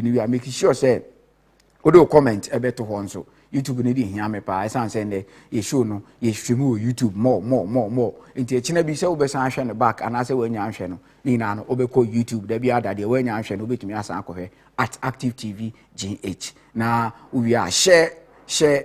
we are making sure say odo comment ebe to ho nso YouTube no dey hia me pa esan say ne ye show no ye stream o YouTube more nti echina bi say obesan ahwe ne back and say wanya ahwe no ni na no obekọ YouTube da bi ada de wanya ahwe no obetumi asan akọhwe at Active TV GH na we are share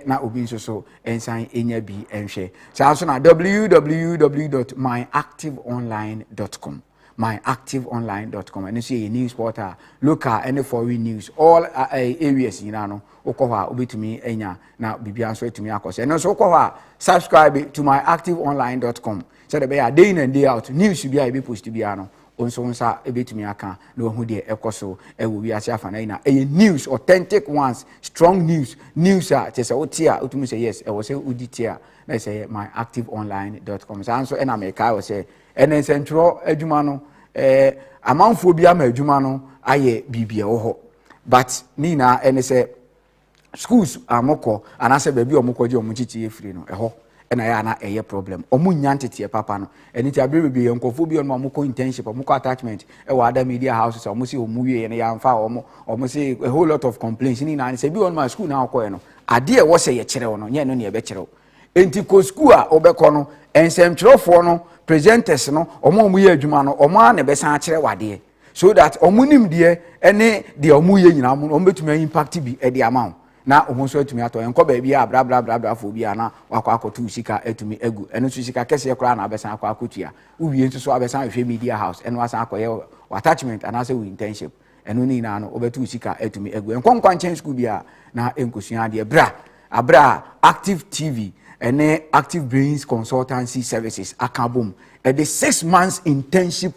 na obi nso so ensan enya bi enhwe so na www.myactiveonline.com myactiveonline.com and you see a news portal local and foreign news all areas no okoha obetumi enya na bibia so etumi akose and so okoha subscribe to myactiveonline.com so that be a day in and day out news be be post bia no onso nsa ebetumi aka na ohu de ekoso ewo wi ase afa na news authentic ones strong news a tese otia otumi say yes e wo say uditia na say myactiveonline.com so na me kai wo say ene sentro adwuma no amanfo bi ama adwuma no aye bibia wo ho but ni na ene say schools amoko anase ba bi omoko je omuchichi efiri no ho ena ya na eye problem omunya ntete papa no eni ti abebe yenkofo bi on omoko internship omoko attachment wa ada media houses omusi omuwie ne ya mfa omusi a whole lot of complaints ni na se bi on my school na akoye no ade e wo se ye kire wo no nye no ne e be kire wo enti ko school a obekọ no ensemtwerefo no presenters no omo ye adwuma no omo a ne be san kire wade so that omunim de ene de omo ye nyina mo betumi impact bi e de amount na omonso etumi ato enko ba bia bra fo bia na wakọ akotu sika etumi egu eno so sika kese kora na abesan akọ akotua uwie nso so abesan hwe media house eno asan akọye attachment and ase we internship eno ni na no obetu sika etumi egu enko nkwanchen school bia na enkosua de abra Active TV and Active Brains Consultancy Services akabom the 6 months intensive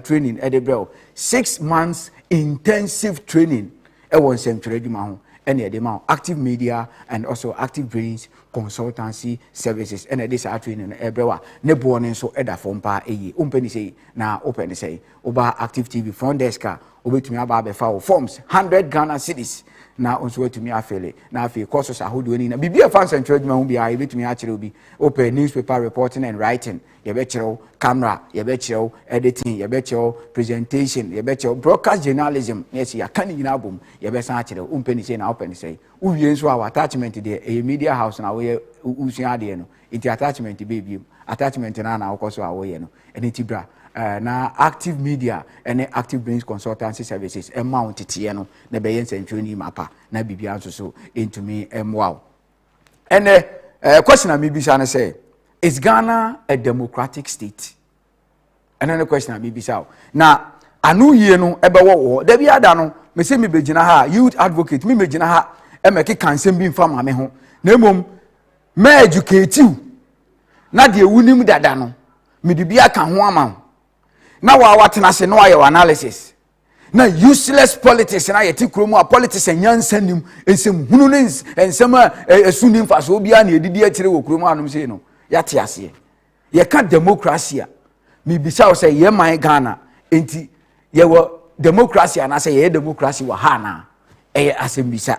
training at the bro 6 months intensive training won central adwuma ho ene de ma Active Media and also Active Brains Consultancy Services ene this training no ebrewa ne bo ne so eda fompa eyi ompani sei na open sei oba Active TV front desk obetumi aba abefa forms 100 Ghana cedis na onso wetumi afele na afi courses ahodo ni na bibia fan central adwuma ho bia ebetumi a kire obi open newspaper reporting and writing ye be kire camera ye be kire editing ye be kire presentation ye be kire broadcast journalism yes ya kan nyina bom ye be san kire ompani say na open say uwie nso our attachment de a media house na we usua de no it attachment baby attachment na akoso awoye no eni tibra na Active Media and Active Brains Consultancy Services amount tie no na be yen century ni mapa na bibia nso so into me wow and question am bibisa na say is Ghana a democratic state and then the question am bibisa na anu yie no ebe wo da bi ada no me say me begina ha youth advocate me begina ha e make kansem bi mfa ma me ho na mom me educate you na de wunim dada no me de bia ka ho ama na wa watena se no ayo analysis na useless politics na yeti kromu a politics enyansanim ensem hunu ne ensem esunim fa so bia na edidi akire wo kromu anom sei no yate ase ye ka democracy me bisa o say ye man Ghana enti ye wo democracy na say ye democracy wa ha na asem bisa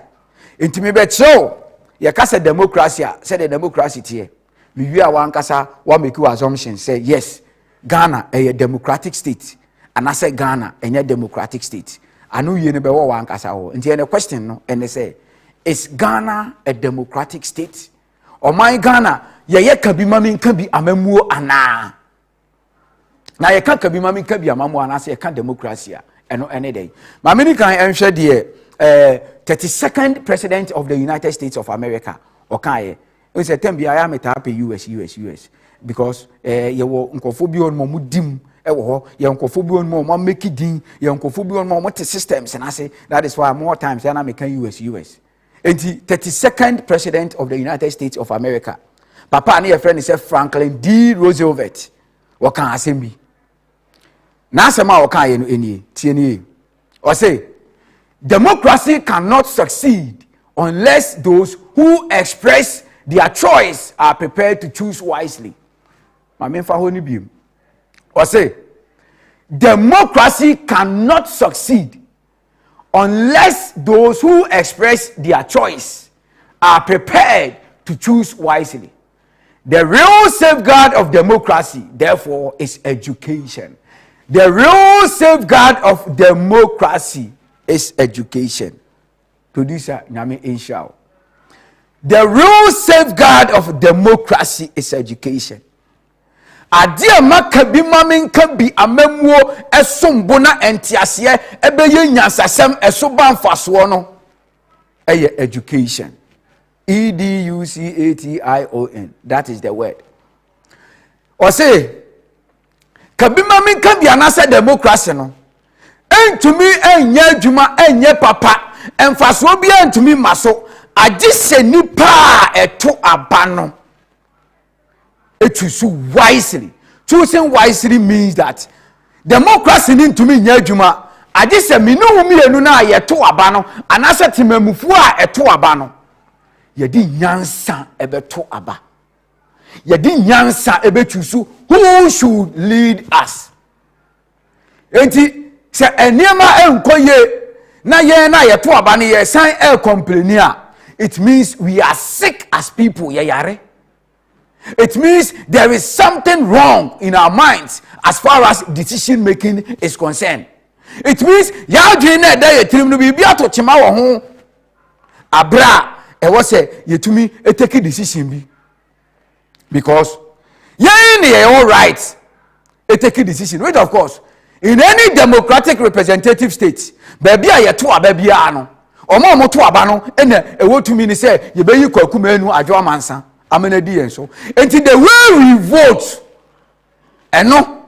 enti me be chew ye ka say democracy say the democracy tie me wi a wan kasa wa make assumption say yes Ghana a democratic state and I say Ghana a democratic state. I know you never want kasa ho. Nti any question no and they say is Ghana a democratic state? Or my Ghana ye ka bi mami ka bi amamuo ana. Na ye ka bi mami ka bi amamuo ana say ye ka democracy eno any day. Ma many kan enhwe de 32nd president of the United States of America okaye. We say tembi aya meta pe US because ye wo nkofo bi on mo dim e wo ho ye nkofo bi on mo make din ye nkofo bi on mo systems na say that is why more times na make US enti 32nd president of the United States of America papa na your friend is Franklin D Roosevelt wo kan asem bi na asem a wo kan ye no eni tie ni o say democracy cannot succeed unless those who express their choice are prepared to choose wisely. Or say, democracy cannot succeed unless those who express their choice are prepared to choose wisely. The real safeguard of democracy, therefore, is education. The real safeguard of democracy is education. Producer Nyame Inshaw. The real safeguard of democracy is education. Adia maka bi mamen ka bi amamuo esombo na entiase ebeye nyansasem esoba mfaso no eye education. education, that is the word. Or say ka bi mamen ka bi anase democracy no entumi enye adwuma enye papa emfaso bi entumi maso agise nipa eto abano. Choose wisely. Choosing wisely means that democracy need to mean nyajuma. I just say me no me enu na ye to aba no anase temamufu a eto aba no. Ye di nyansa ebe to aba. Ye di nyansa ebe choose who should lead us. Enti se eniema enkoye na ye to aba no ye san e complain a, it means we are sick as people ye yare. It means there is something wrong in our minds as far as decision making is concerned. It means ya dream na da yetrim no bibia to chema wo ho abra e wo say yetumi take decision bi, because yen dey all right take decision, which of course in any democratic representative state baby a yeto aba bia no omo to aba no ena e wotumi ni say ye beyi kwakuma anu adwo amansa amenadi and so. And the way we vote, and no,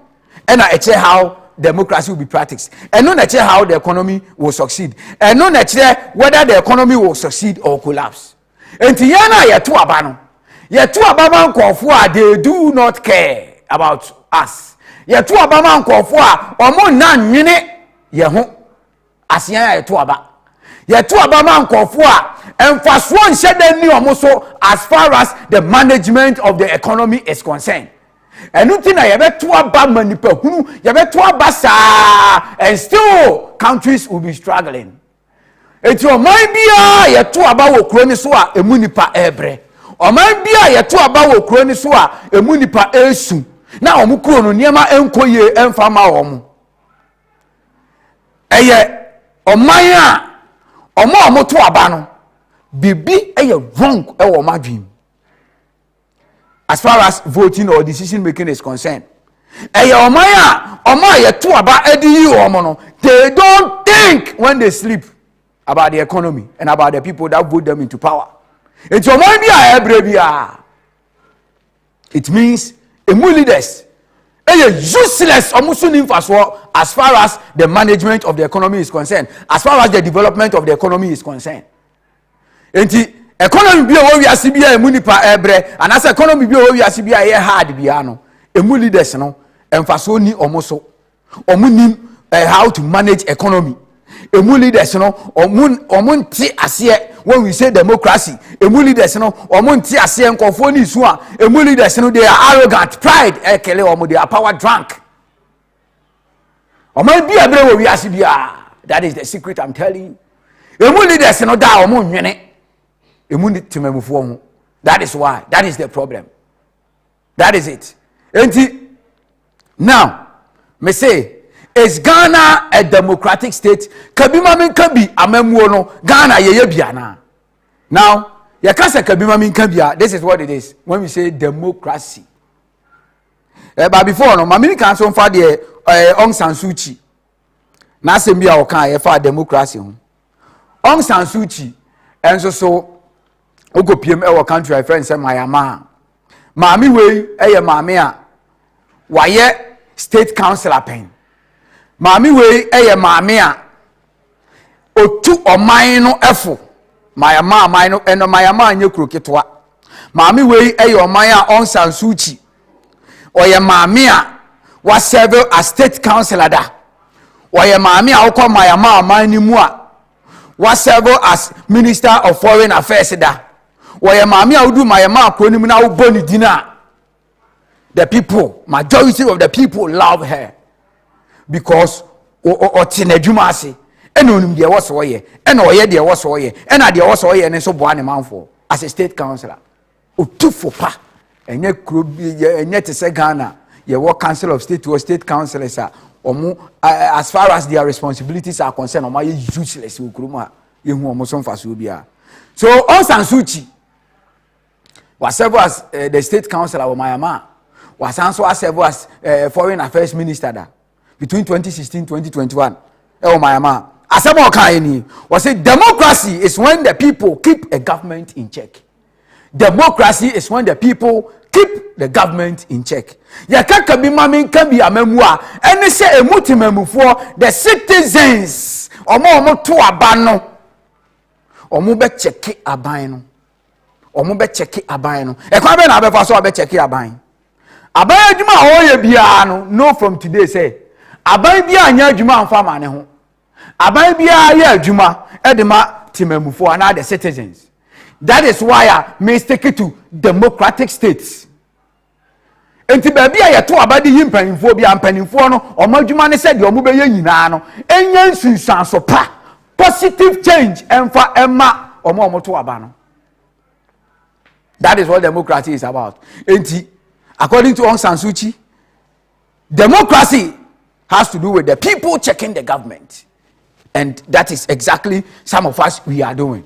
and I tell how democracy will be practiced, and no, I tell how the economy will succeed, and no, I tell whether the economy will succeed or collapse. And Tiana, yetu abano, they do not care about us. Yetu abaman kofua, omo nan mine yeho asiya yetu aba. Yetu abaman kofua. And first one said ni omoso as far as the management of the economy is concerned. And nothing na yebeto aba manipa hunu, yebeto aba sa, and still countries will be struggling. It your mind bia yeto aba wo kro ni so a emu nipa ebre. O mind bia yeto aba wo kro ni so a emu nipa esu. Na omu kro no niema enkoye emfa ma omu. Eye oman a omo to aba no bibi wrong my dream as far as voting or decision making is concerned. They don't think when they sleep about the economy and about the people that vote them into power. It means leaders useless as far as the management of the economy is concerned, as far as the development of the economy is concerned. Enti economy bi o wi asibia emu nipa ebre, and as economy bi o wi asibia ye hard bia no emu leaders no emfaso ni omoso omunim how to manage economy. Emu leaders no omunti ase when we say democracy, emu leaders no omunti ase nkofo ni su a emu leaders no they are arrogant, pride ekele omo, they are power drunk. Omo bi ebre wo wi asibia, that is the secret I'm telling you. Emu leaders no da omo nwene. That is why. That is the problem. That is it. Now, me say, is Ghana a democratic state? Kabima min kabi amemuo no Ghana yeye biana. Now, yakasa kabima min kabia. This is what it is when we say democracy. But before no, mamini kan so fa de Aung San Suu Kyi. Na asembia o kan ye fa democracy ho. Aung San Suu Kyi enso so ogo PM our country my friend say Mayama. Mami we eye mami a waye state councilor pen. Mami we eye mami a otu oman no efo. Mayama man no eno Mayama anye kuro ketwa. Mami we eye oman a Aung San Suu Kyi. Oye mami a was serve as state councilor da. Oye mami a okọ Mayama man ni mu a was serve as minister of foreign affairs da. Why mami audu my ma pronim na uboni dina. The people, majority of the people love her because o tinejuma ase eno onim de wo so ye eno oye de wo so ye ena de wo so ye ne so boa ne manfo as a state councillor otufo pa enye kro bi enye te se Ghana ye wo council of state or state councillors a as far as their responsibilities are concerned, omo are useless ukruma yehu omo so mfaso bia. So Aung San Suu Kyi was served as the state councillor of Myanmar, was also served as foreign affairs minister there between 2016 2021 Myanmar. Asemo Kaini was say democracy is when the people keep a government in check. Democracy is when the people keep the government in check. Ya kaka bi mami kan bi amamua ene se emutimamufo the citizens omo to aban no omo be check aban no omo be check aban no e kwa be na be fa so be check aban adwuma hoye bia no from today say aban bia anya adwuma amfa ma ne ho aban bia ya adwuma edema timamufo and the citizens. That is why I may stick it to democratic states. Enti baby a yeto abadi yimpanimfo bia mpanimfo no omadwuma ne said omo be yina no enyan sunsan so pa positive change emfa emma omo to aba no. That is what democracy is about. Enti according to Aung San Suu Kyi, democracy has to do with the people checking the government, and that is exactly some of us we are doing.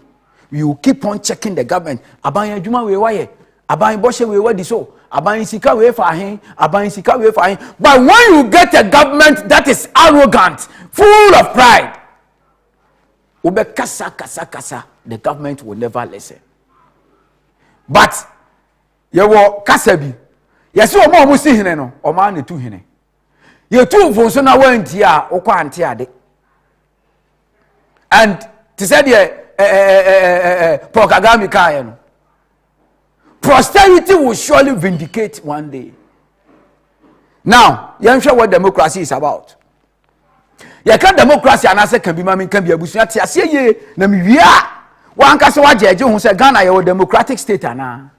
We will keep on checking the government. Aban adwuma we waye, aban boshe we wadi so, aban sika we fa hen, aban sika we fa hen. But when you get a government that is arrogant, full of pride, ube kasa, the government will never listen. But ye wo kasa bi, ye se omo si hene no, omo ne tu hene. Ye tu mfonso na wanti a okwa ante ade. And to say the Kagame Kayan. Posterity will surely vindicate one day. Now, you sure what democracy is about. You can't democracy and I say can be mammy can be abusive. I say ye na mi wia. One kasa wa jeje who say Ghana your democratic state ana.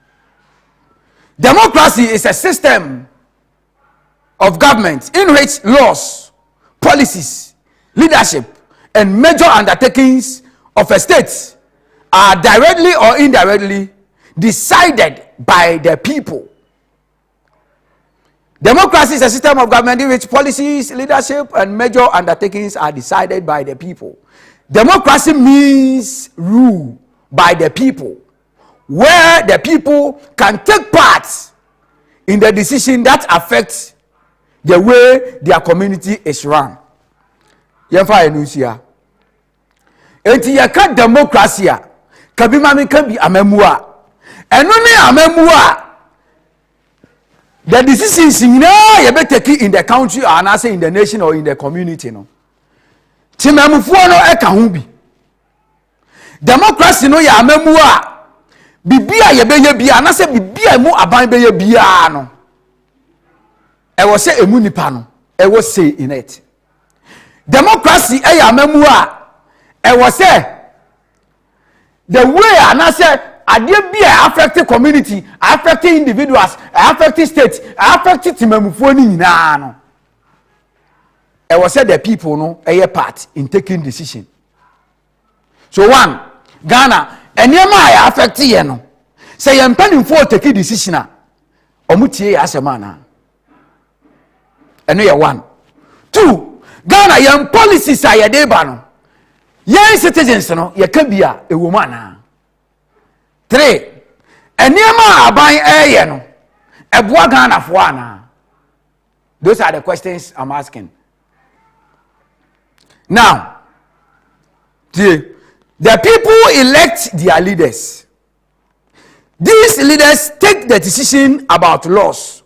Democracy is a system of government in which laws, policies, leadership, and major undertakings of a state are directly or indirectly decided by the people. Democracy is a system of government in which policies, leadership, and major undertakings are decided by the people. Democracy means rule by the people, where the people can take part in the decision that affects the way their community is run. Yemfa enusia. Enti yaka democracy a kabima me kan bi amamua. Eno ne amamua. The decisions nyina ye be take in the country or na say in the nation or in the community no. Timamufuo no e ka ho bi. Democracy no ya amamua. Bibia ye be ye bia na say bibia mu aban be ye bia no. E wo say emu nipa no. E wo say in it. Democracy e ya amamua. I was say the way and I said I did be affected community, affected individuals, affected states, affected timamufoni na no. I was said the people no a part in taking decision. So one Ghana enema I affected ye no. Say you pending for taking decision a omutie asema na. Eno ye one. Two Ghana your policies are ye dey ba no. Young citizens no ye can be a woman. 3 enema aban eye no eboa Ghana fo ana. Those are the questions I'm asking. Now, the people elect their leaders. These leaders take the decision about laws.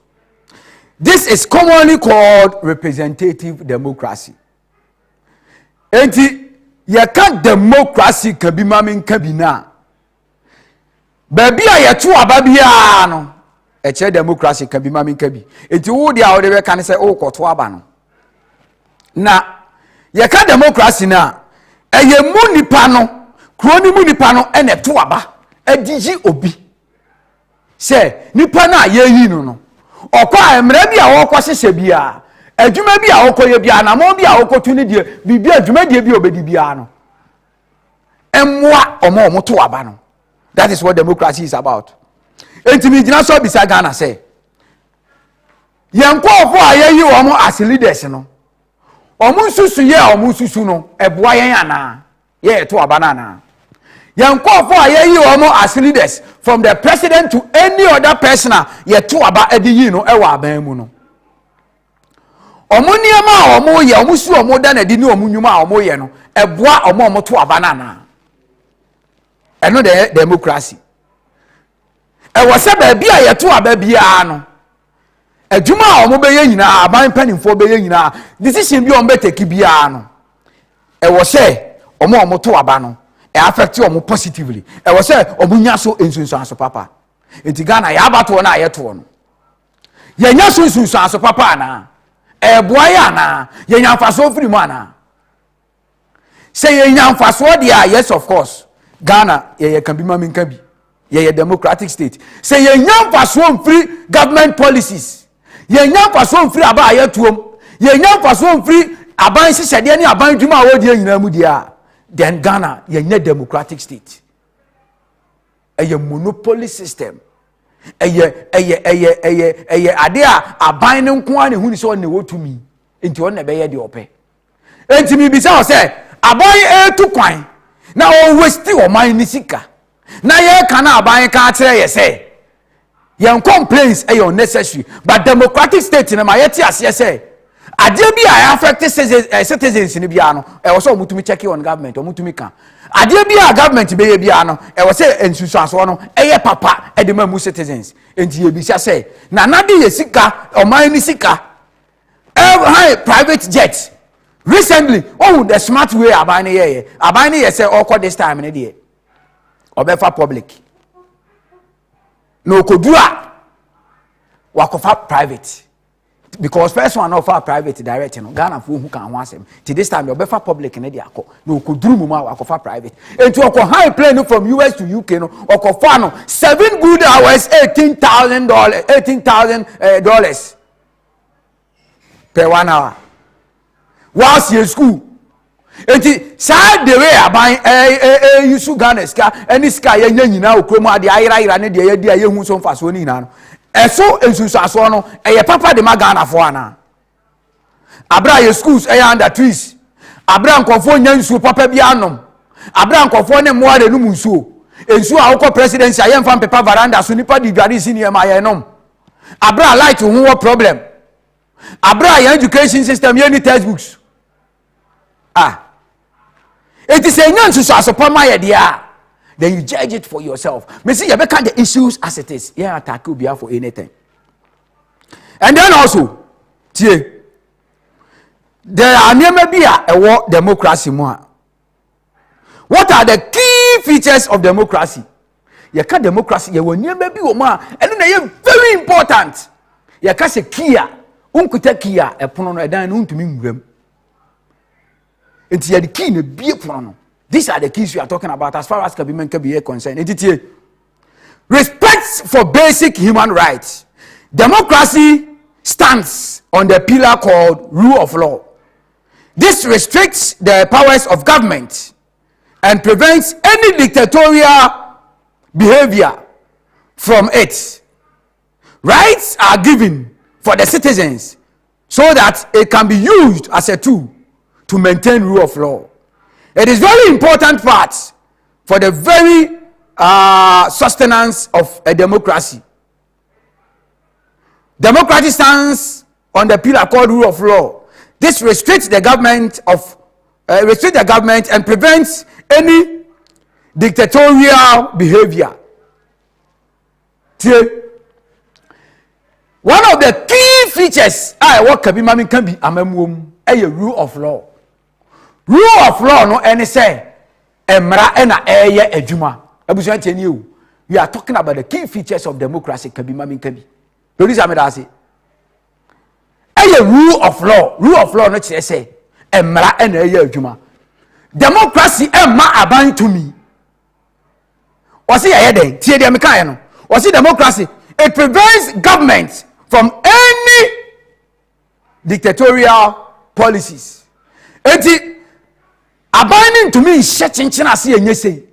This is commonly called representative democracy. You can't democracy can be mamin kabina. Baby, I two ababiano. A chair democracy can be mamin kabi. It's all the other can say, oh, Kotwabano. Now, you can't democracy now. A ye munipano, crony munipano, and a tuaba, a DG obi. Say, Nipana ye no. Or kwa emrebi a woko sebia. Adwuma bi a okoye bia na mo bi a okotuni die bibi adwuma die bi obedi bia no emwa omo to aba no. That is what democracy is about. Entimi gina so bisa Ghana say yenkofo a yeyi omo as leaders no omunsusu ye omunsusu no eboa yen ana ye to abanana yen kofo ayeyi omo as leaders from the president to any other person ye to aba ediyi no ewa aban mu no omuniema omo ye omusu omo da na di ni omunwuma omo ye no eboa omo to abanana eno de democracy ewo se ba bia ye to aba bia no adwuma omo be ye nyina aban panimfo be ye nyina decision bi omo be take bia no ewo se omo to aba no e affect omo positively ewo se omunya so ensunsu aso papa enti Ghana ya abato na ye to no ye nya so ensunsu aso papa na eboa ya na ye nya mfaso free mu ana say ye nya mfaso dia yes of course Ghana ye can be mami can be ye democratic state say ye nya mfaso free government policies ye nya mfaso free aba ye tuom ye nya mfaso free aban sisede ni aban dwuma a wodi nyina mu dia then Ghana ye nya democratic state a monopoly system eye ade a aban ne nko a ne huni so ne wotumi enti on na be ye de ope enti mi bisa o se aban etu kwan na o waste o man ni sika na ye kana aban ka akere ye se ye complaints unnecessary but democratic state na ma ye ti ase se ade bi a affect citizens ni bia no e wo so mutumi check on government o mutumi kan ade bi a government be ye bia no e wo se ensusu aso no eye papa e de ma mu citizens enti ye bi se na na de ye sika o man ni sika high private jet recently the smart way abani ye say all this time ne de obefa public no kodura wakofa private because first one offer private direct no Ghana fo hu kan ho asem till this time obefa public ne de akọ no koduru mu ma wakofa private enti okọ high plane from US to UK no okofa no 7 good hours $18,000 per 1 hour whilst in school enti say the way aban you su Ghana ska any ska ye nyina okromu ade ayira ne de ye dia ye hu so mfaso ni na no eso ensusu aso no eye papa de Ghana fo ana abra ye schools under trees abra nkofo nyansu papa bi anom abra nkofo ne mo are no munsuo ensu a wokọ presidency aye mfa pepa veranda so nipa di dware senior ma ye nom abra light hu problem abra ye education system ye ni textbooks it is a nyansu so asopa ma ye dia then you judge it for yourself me see you be can the issues as it is yeah attack be for anything and then also tie there are never be a democracy more. What are the key features of democracy? You can democracy you will never be more and then they very important you can say kia unkuta kia e pono no edan no ntumi nwuram enti ye the key na bie pono no. These are the keys we are talking about as far as Kabimen can be concerned. Respect for basic human rights. Democracy stands on the pillar called rule of law. This restricts the powers of government and prevents any dictatorial behavior from it. Rights are given for the citizens so that it can be used as a tool to maintain rule of law. It is very important part for the very sustenance of a democracy. Democracy stands on the pillar called rule of law. This restricts the government and prevents any dictatorial behavior. One of the key features what can be amamwom rule of law. Rule of law no any say emra ena eye adwuma abusuan tie ni we are talking about the key features of democracy can be police amedase rule of law no kire say emra ena eye adwuma democracy emma aban to me o say ye den tie de meka ye no o say democracy it prevents government from any dictatorial policies enti abaning to me shechinchin ase enye sei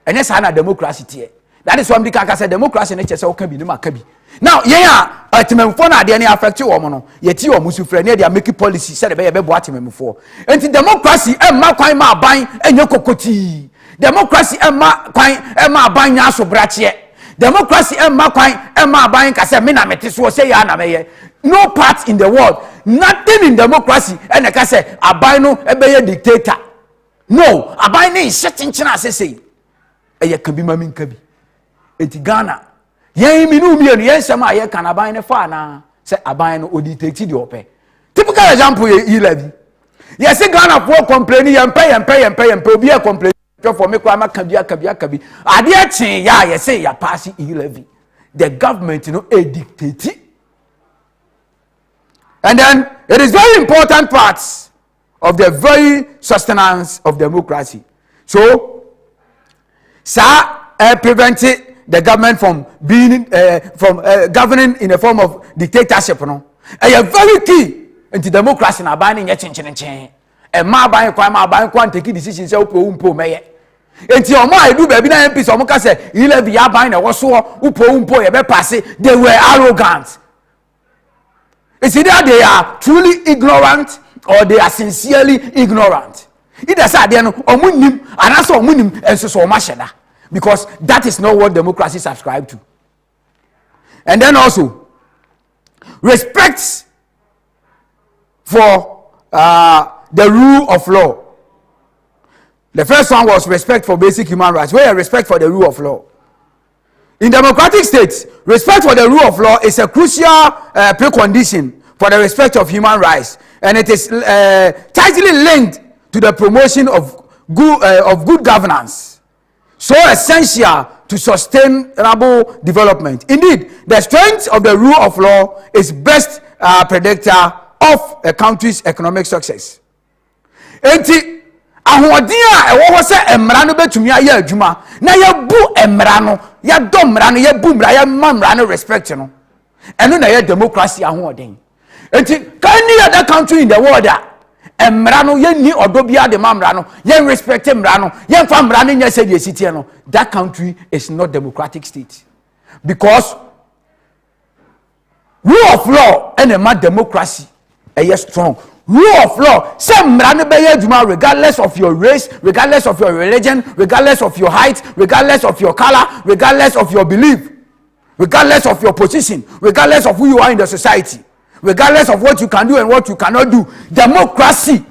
enya sa na democracy tie That is why I'm say democracy nature say okay bi no maka bi. Now yeah atememfo na ade na affect wo mo no yeti wo musufre na dey make policy say dey be bo atememfo. Enti democracy emma kwan ma aban enye kokoti. Democracy emma kwan emma aban nya so brache. Democracy emma kwan emma aban ka say me na mete so say ya na meye. No part in the world, nothing in democracy and ka say aban no ebeye dictator. No, aban na shit nchina say eye kabi mami nkabi. Enti Ghana yen mi no mienu yen sem aye kan aban ne fa na say aban no odictate di ope. Typical example ye levy. Yes, Ghana for complain yen pay obi e complain for me kwa akabi. Ade a chen ya ye say ya pass levy. The government a dictate. And then it is very important parts of the very sustenance of democracy. So prevent the government from being governing in a form of dictatorship. No, and very key into democracy na binding your chin. And my buying kwa take decisions say umpo meye. Enti omo I do baby na MP so omo ka say levy ya buying na woso umpo ye be pass. They were arrogant. It's either they are truly ignorant or they are sincerely ignorant. Either say they no omunim anaso omunim enso so omasheda, because that is not what democracy subscribe to. And then also respect for the rule of law. The first one was respect for basic human rights, where respect for the rule of law. In democratic states, respect for the rule of law is a crucial precondition for the respect of human rights, and it is tightly linked to the promotion of good governance, so essential to sustainable development. Indeed, the strength of the rule of law is best predictor of a country's economic success. Enti ahoɔden a ɛwɔ hɔ sɛ mmara no betumi ayɛ adwuma na yɛbu mmara no yɛdɔ mmara no yɛbu mmara yɛma mmara no respect no ɛno na yɛ democracy ahoɔden. Enti any other country in the world a mmara no yɛnni ɔdɔ bia de ma mmara no yɛn respect mmara no yɛmfa mmara no nyɛ sɛ deɛ sitie no, that country is not democratic state, because rule of law ɛna ma democracy ɛyɛ strong. Rule of law say mmara no bɛyɛ adwuma regardless of your race, regardless of your religion, regardless of your height, regardless of your color, regardless of your belief, regardless of your position, regardless of who you are in the society, regardless of what you can do and what you cannot do. Democracy,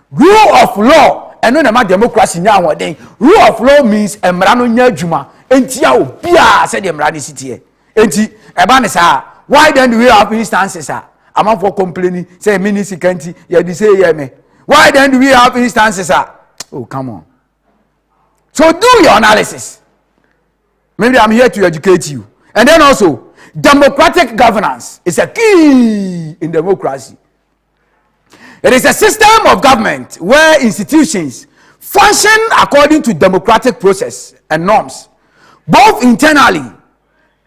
rule of law, and no matter democracy nya ahoɔden. Rule of law means mmara no nya adwuma enti a obia say the mmara no sitie. Enti eba ne saa, why then do we have instances among for complaining, say ministry can't you say yeah me. Why then do we have instances? Oh, come on. So do your analysis. Maybe I'm here to educate you. And then also, democratic governance is a key in democracy. It is a system of government where institutions function according to democratic process and norms, both internally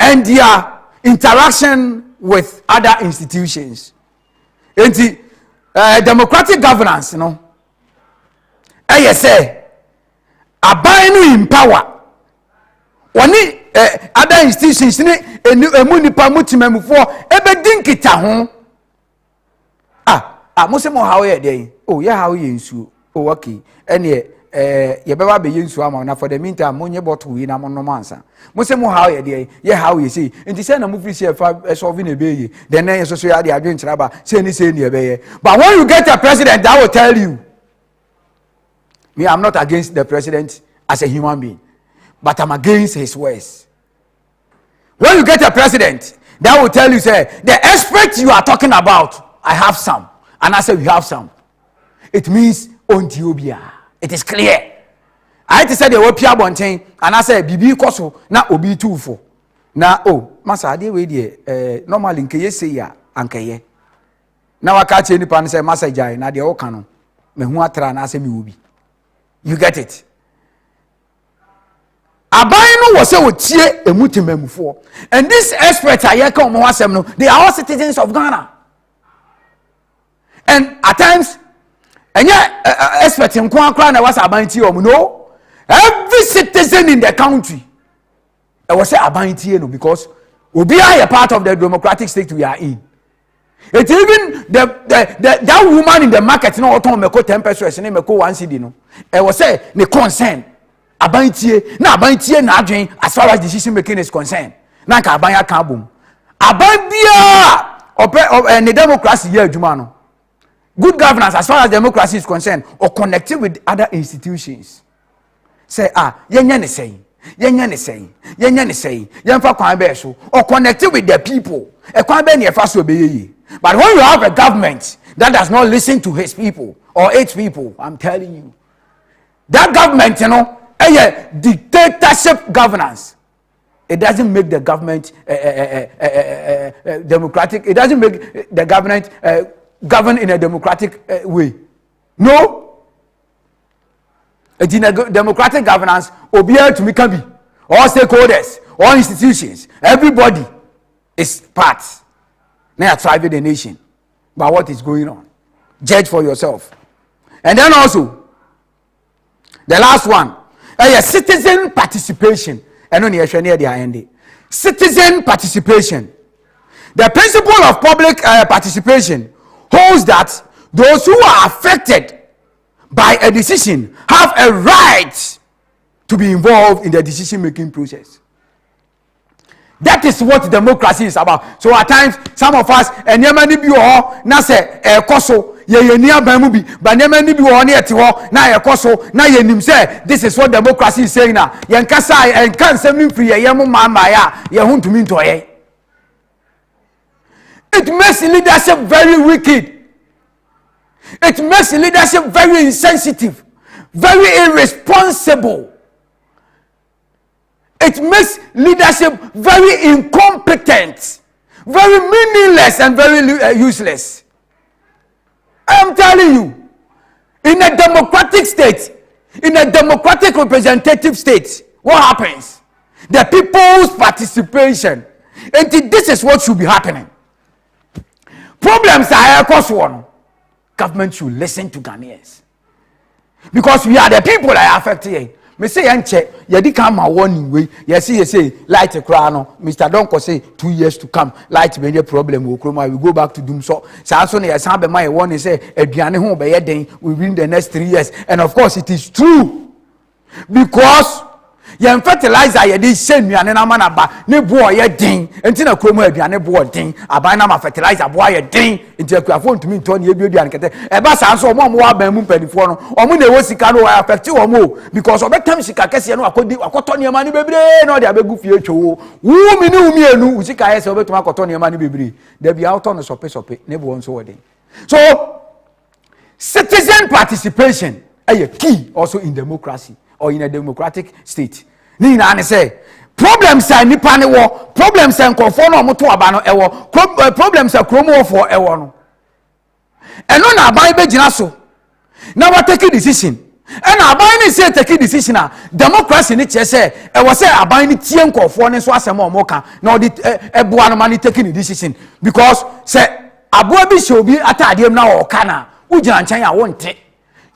and their interaction with other institutions. Enti democratic governance, you know, say aban in power. Oni other institutions ni emu nipa mutimemu for ebe dinkita ho. Mo se mo how ye dey. Oh, yeah, how ye nsu. Oh, okay. Ene ye beba be nsu ama na for the meantime mo nye bottle we na mo no mansa. Mo se mo how ye dey. Ye how ye say. Nti say na mo free say solve na be ye. Then na so ya dey adwen kiraba. Say ni e be ye. But when you get a president that will tell you, me, I'm not against the president as a human being, but I'm against his ways. When you get a president that will tell you, say, the expert you are talking about, I have some. And I say, we have some. It means Ontiobia. It is clear. I had to say the word Pia Bontain, and I say, Bibi Koso, na Obi Tufo. Na, oh, Massa, I did normally in Kay say ya, Ankaye. Now I catch any pan say, Massa Jai, na the Okano, Mehuatra, and I say, Ubi. You get it? Abayno was so tie emutimem for. And these experts are here come wasem no. They are all citizens of Ghana. And at times, and yeah, experts in Kwankra na was abainti no. Every citizen in the country, I was say abantie no because we are a part of the democratic state we are in. It's even that woman in the market no auto me ko 10 pesos and me ko 1 cedi no. I was say the concern abantie na adwen as far as decision making is concerned. Na ka aban aka bom. Aban bia the democracy here adwuma no. Good governance as far as democracy is concerned or connected with other institutions. Say yenya ne say. Yenfa kwan be so or connected with the people. E kwan be ne fa so be ye. But when you have a government that does not listen to his people or its people, I'm telling you, that government, a dictatorship governance. It doesn't make the government democratic. It doesn't make the government govern in a democratic way. No. In a democratic governance, obey to me can be all stakeholders, all institutions, everybody is part. Now thriving the nation by what is going on. Judge for yourself. And then also, the last one, citizen participation. And only near the end. Citizen participation. The principle of public participation holds that those who are affected by a decision have a right to be involved in the decision-making process. That is what democracy is about. So at times, some of us, and yemani bi ho na se ekoso ye ni aban mu bi, but yemani bi ho na ete ho na ekoso na ye nim say this is what democracy is saying na. Yen kasa en kan sem free ye mu mama ya ye ho ntumi ntoye. It makes leadership very wicked. It makes leadership very insensitive, very irresponsible. It makes leadership very incompetent, very meaningless, and very useless. I am telling you, in a democratic state, in a democratic representative state, what happens? The people's participation. And this is what should be happening. Problems are across one. Government should listen to Ghanaians. Because we are the people that are affected. Me say enche yedi come ma warning way you say light kra no Mr. Donko say 2 years to come light be problem we go back to doom so so na yes be my warning say aduane ho be den within the next 3 years, and of course it is true because yen fertilizer yedi hye nuane na ma na ba ne bo ye den enti na kromo aduane bo den aban na ma fertilizer bo ye den enti akuafo ntumi nto na ebi aduane kete e ba sa so omo aban mu mpanifo no omo na ewo sika no affect omo because obetam sika kese no akoto ne ma ni bebre na ode abegu fie two wu mi ni umi enu usika yese obetum akoto ne ma ni bebre da bia auto no sope ne bo nso wode. So citizen participation is key also in democracy or in a democratic state. Ni na say problems are nipa ne wo, problems are nkofo no moto aba no ewo, problems are kromo for ewo no. Eno na aban be gina so. Na what take decision. And aban ni say take decision a democracy ni che say ewo say aban ni tie nkofo ne so asem o moka na odi eboa no mani take decision because say aboa bi she obi atadiem na o kana ugina nchan ya wonte.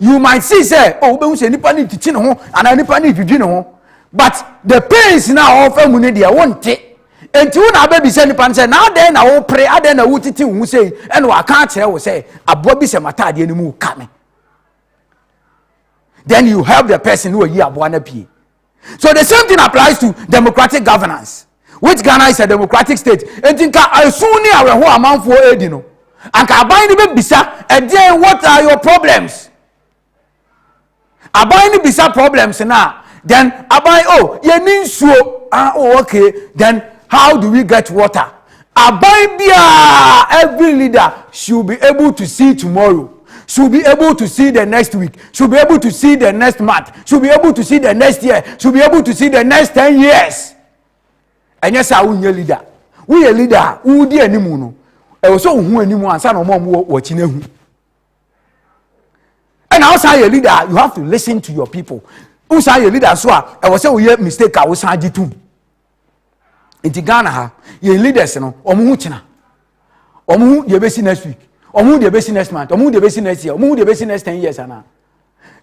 You might see say oh be say nipa ni titi ne ho ana nipa ni dwidwi ne ho, but the pains now offer mu ne dia wonte enti wo na ba bi say nipa say na den na wo pre aden na wo titi hu say and wa ka kire wo say aboa bi say matade ne mu ka me, then you help the person who yi aboa na pie. So the same thing applies to democratic governance, which Ghana is a democratic state. Enti nka asuni awe ho amanfo edi no anka aban ni be bisa e what are your problems. Aban ni bisa problems na, then aban oh ye ni nsuo oh okay, then how do we get water? Aban bia every leader should be able to see tomorrow, should be able to see the next week, should be able to see the next month, should be able to see the next year, should be able to see the next 10 years. And yes, I will leader. We a leader who di animu no e so hu animu ansa na mo wo chinehu. And outside your leader, you have to listen to your people. Outside your leader, so I was say we mistake I was hard to. In Ghana, ha, your leaders no, omu china. Omu de besi next week. Omu de besi next month. Omu de besi next year. Omu de besi next 10 years. Ana.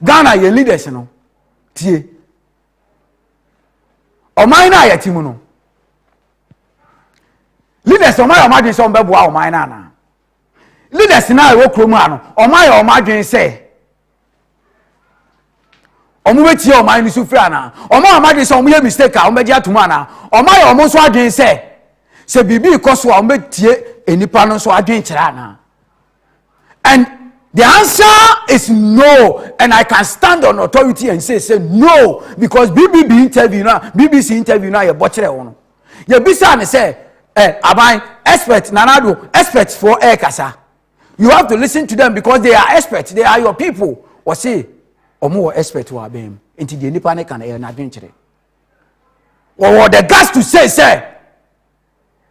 Ghana, your leaders no, tie. ɔman na yɛ timu no leaders ɔman yɛ ɔman dwen sɛ ɔmbɛboa ɔman na na leaders na ɛwɔ kurom ano ɔman yɛ ɔman dwen sɛ ɔmo betie ɔman ni so firi ana ɔman dwen sɛ ɔmo yɛ mistake a ɔmo bɛgye atum ana ɔman yɛ ɔmo nso adwen sɛ bibi kɔ so a ɔmo betie enipa no nso adwen kyerɛ ana. And the answer is no, and I can stand on authority and say no, because BBC interview now, you butcher one. You be saying say, abai expert nanado experts for kasa. You have to listen to them because they are experts. They are your people. Or say, or more expert who are being into the independent and adventure. Or the guts to say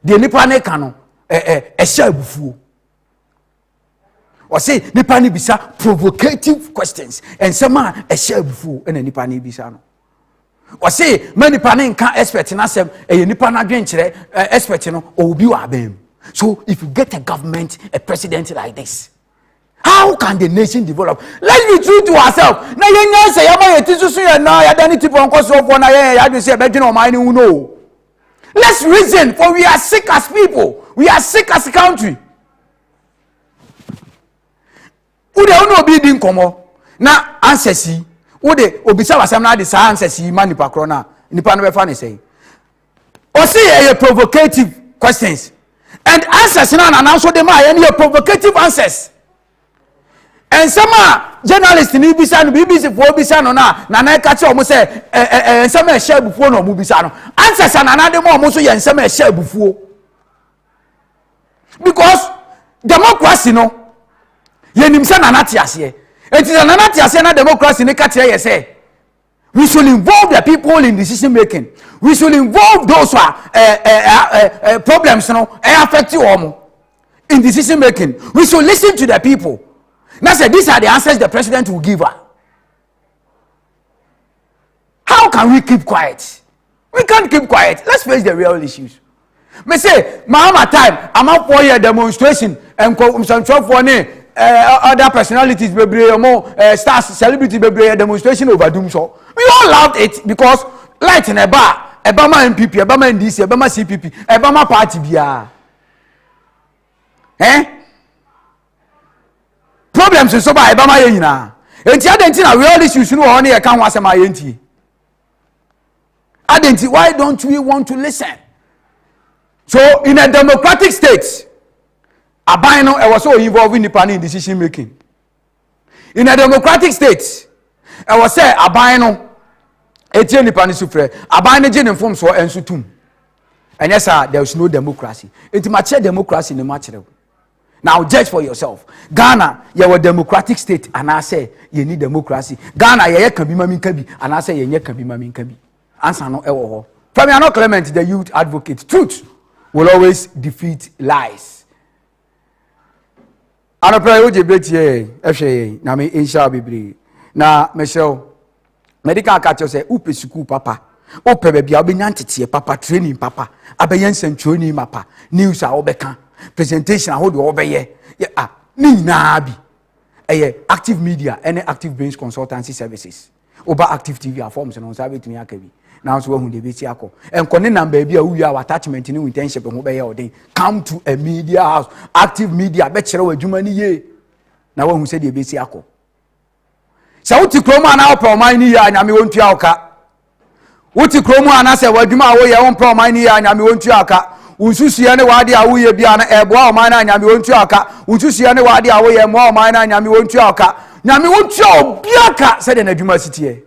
the independent can share bufu. Or say nipa ni bisa provocative questions and some a share before and nipa ni bisa no. Or say many nipa ni nka expert na sem nipa na dwen kire expert no obi wa bem. So if you get a government, a president like this, how can the nation develop? Let's be true to ourselves. Na yenya say yama yetisu ya na ya dani tipo nko so for na ya do say bedwin o man ni no. Let's reason, for we are sick as people. We are sick as a country. Ude ono obi di nkomo na ancestry ude obisa wasam na de sa ancestry ma nipa kro na nipa no be fa ne say o see provocative questions and answers na so de ma any provocative answers and some journalists ni bisa no BBC for bisa no na ka che o mo say ensem e share bufuo no mo bisa no answers na de mo so ye ensem e share bufuo because democracy no yenim se na natiase enti na natiase na democracy ne ka tire ye say we should involve the people in decision making. We should involve those who are problems no affect you in decision making. We should listen to the people. Now say these are the answers the president will give her. How can we keep quiet? We can't keep quiet. Let's face the real issues. Me say mama time I'm up for a demonstration and some for ne other personalities stars celebrity demonstration over doom so we all loved it because light in a bar Obama MPP Obama NDC Obama CPP Obama party bia problems so by Obama ye nyina enti adenti na we all issues no ho ne kan wasem ayenti adenti why don't we want to listen? So in a democratic state aban no e was so involving nipa in decision making. In a democratic state e was say aban no etie nipa ni sufre aban ne gene form so enso tum. And yes sir, there is no democracy. Enti ma che democracy ne ma kire. Now judge for yourself. Ghana ye democratic state and I say you need democracy. Ghana ye kan bi mami kan bi and I say ye kan bi mami kan bi. Answer no e wo ho. From Anno Clement, the youth advocate, truth will always defeat lies. Ano pray oje betie ehwe na me insha bibiri na Michelle medical catch say upe school papa ope be bia obenya ntete papa training papa abeyan sentwoni mapa news a obeka presentation a hold obeye ni na bi active media and active brains consultancy services oba active TV forms no sabe tumi akabi now so who dey be ti akọ enkone number bia wu ya attachment ni internship ho be ye odin come to a media house active media be kire wadwuma ni ye na wa hu se dey be ti akọ sa wuti kromo na opro man ni ya nyame wontu aka wuti kromo ana se wadwuma wo ye won pro man ni ya nyame wontu aka unsusuye ne wade a wo ye bia na eboa o man na nyame wontu aka unsusuye ne wade a wo ye mo o man na nyame wontu aka nyame wontu obia aka se de na dwuma sitie